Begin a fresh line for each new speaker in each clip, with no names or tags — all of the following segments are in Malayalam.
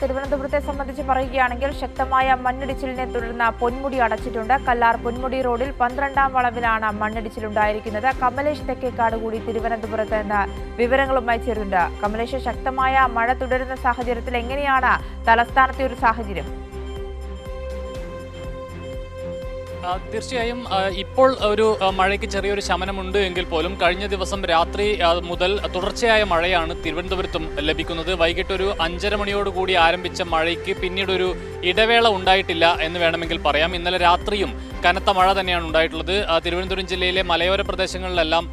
തിരുവനന്തപുരത്തെ സംബന്ധിച്ച് പറയുകയാണെങ്കിൽ ശക്തമായ മണ്ണിടിച്ചിലിനെ തുടർന്ന് പൊന്മുടി അടച്ചിട്ടുണ്ട്. കല്ലാർ പൊന്മുടി റോഡിൽ 12ാം വളവിലാണ് മണ്ണിടിച്ചിലുണ്ടായിരിക്കുന്നത്. കമലേഷ് തെക്കേക്കാട് കൂടി തിരുവനന്തപുരത്ത് നിന്ന് വിവരങ്ങളുമായി ചേരുന്നുണ്ട്. കമലേഷ്, ശക്തമായ മഴ തുടരുന്ന സാഹചര്യത്തിൽ എങ്ങനെയാണ് തലസ്ഥാനത്തെ ഒരു സാഹചര്യം?
തീർച്ചയായും ഇപ്പോൾ ഒരു മഴയ്ക്ക് ചെറിയൊരു ശമനമുണ്ട് എങ്കിൽ പോലും കഴിഞ്ഞ ദിവസം രാത്രി മുതൽ തുടർച്ചയായ മഴയാണ് തിരുവനന്തപുരത്തും ലഭിക്കുന്നത്. വൈകിട്ട് ഒരു 5:30 മണിയോടുകൂടി ആരംഭിച്ച മഴയ്ക്ക് പിന്നീട് ഒരു ഇടവേള ഉണ്ടായിട്ടില്ല എന്ന് വേണമെങ്കിൽ പറയാം. ഇന്നലെ രാത്രിയും കനത്ത മഴ തന്നെയാണ് ഉണ്ടായിട്ടുള്ളത്. തിരുവനന്തപുരം ജില്ലയിലെ മലയോര പ്രദേശങ്ങളിലെല്ലാം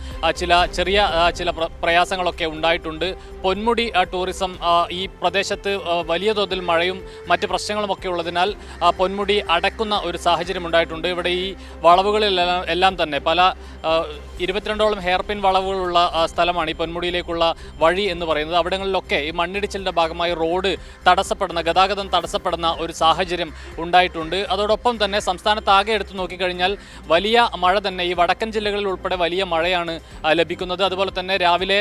ചില പ്രയാസങ്ങളൊക്കെ ഉണ്ടായിട്ടുണ്ട്. പൊന്മുടി ടൂറിസം ഈ പ്രദേശത്ത് വലിയ തോതിൽ മഴയും മറ്റ് പ്രശ്നങ്ങളുമൊക്കെ ഉള്ളതിനാൽ പൊന്മുടി അടക്കുന്ന ഒരു സാഹചര്യം ഉണ്ടായിട്ടുണ്ട്. ഇവിടെ ഈ വളവുകളിലെല്ലാം തന്നെ പല 22ഓളം ഹെയർപിൻ വളവുകളുള്ള സ്ഥലമാണ് ഈ പൊന്മുടിയിലേക്കുള്ള വഴി എന്ന് പറയുന്നത്. അവിടങ്ങളിലൊക്കെ ഈ മണ്ണിടിച്ചിലിൻ്റെ ഭാഗമായി റോഡ് ഗതാഗതം തടസ്സപ്പെടുന്ന ഒരു സാഹചര്യം ഉണ്ടായിട്ടുണ്ട്. അതോടൊപ്പം തന്നെ സംസ്ഥാനത്താകെ എടുത്തു നോക്കിക്കഴിഞ്ഞാൽ വലിയ മഴ തന്നെ ഈ വടക്കൻ ജില്ലകളിൽ ഉൾപ്പെടെ വലിയ മഴയാണ് ലഭിക്കുന്നത്. അതുപോലെ തന്നെ രാവിലെ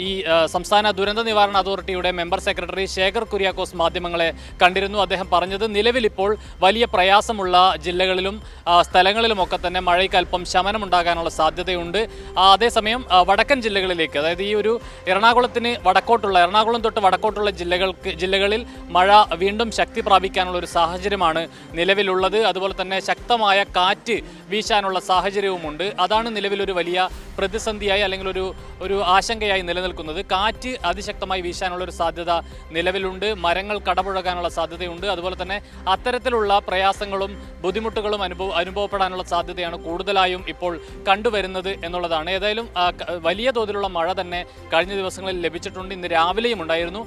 ഈ സംസ്ഥാന ദുരന്ത നിവാരണ അതോറിറ്റിയുടെ മെമ്പർ സെക്രട്ടറി ശേഖർ കുര്യാക്കോസ് മാധ്യമങ്ങളെ കണ്ടിരുന്നു. അദ്ദേഹം പറഞ്ഞത് നിലവിലിപ്പോൾ വലിയ പ്രയാസമുള്ള ജില്ലകളിലും സ്ഥലങ്ങളിലുമൊക്കെ തന്നെ മഴയ്ക്ക് അല്പം ശമനമുണ്ടാകാനുള്ള സാധ്യതയുണ്ട്. അതേസമയം വടക്കൻ ജില്ലകളിലേക്ക്, അതായത് ഈ ഒരു എറണാകുളം തൊട്ട് വടക്കോട്ടുള്ള ജില്ലകളിൽ മഴ വീണ്ടും ശക്തി പ്രാപിക്കാനുള്ള ഒരു സാഹചര്യമാണ് നിലവിലുള്ളത്. അതുപോലെ തന്നെ ശക്തമായ കാറ്റ് വീശാനുള്ള സാഹചര്യവുമുണ്ട്. അതാണ് നിലവിലൊരു വലിയ പ്രതിസന്ധിയായി അല്ലെങ്കിൽ ഒരു ആശങ്കയായി നിലനിൽക്കുന്നത്. കാറ്റ് അതിശക്തമായി വീശാനുള്ള ഒരു സാധ്യത നിലവിലുണ്ട്. മരങ്ങൾ കടപുഴകാനുള്ള സാധ്യതയുണ്ട്. അതുപോലെ തന്നെ അത്തരത്തിലുള്ള പ്രയാസങ്ങളും ബുദ്ധിമുട്ടുകളും അനുഭവപ്പെടാനുള്ള സാധ്യതയാണ് കൂടുതലായും ഇപ്പോൾ കണ്ടുവരുന്നത് എന്നുള്ളതാണ്. ഏതായാലും വലിയ തോതിലുള്ള മഴ തന്നെ കഴിഞ്ഞ ദിവസങ്ങളിൽ ലഭിച്ചിട്ടുണ്ട്. ഇന്ന് രാവിലെയും ഉണ്ടായിരുന്നു.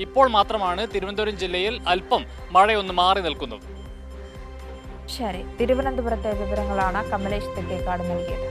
ഇപ്പോൾ മാത്രമാണ് തിരുവനന്തപുരം ജില്ലയിൽ അല്പം മഴയൊന്ന് മാറി നിൽക്കുന്നത്.
ശരി, തിരുവനന്തപുരത്തെ വിവരങ്ങളാണ് കമലേഷ് തെക്കേക്കാട് നൽകിയത്.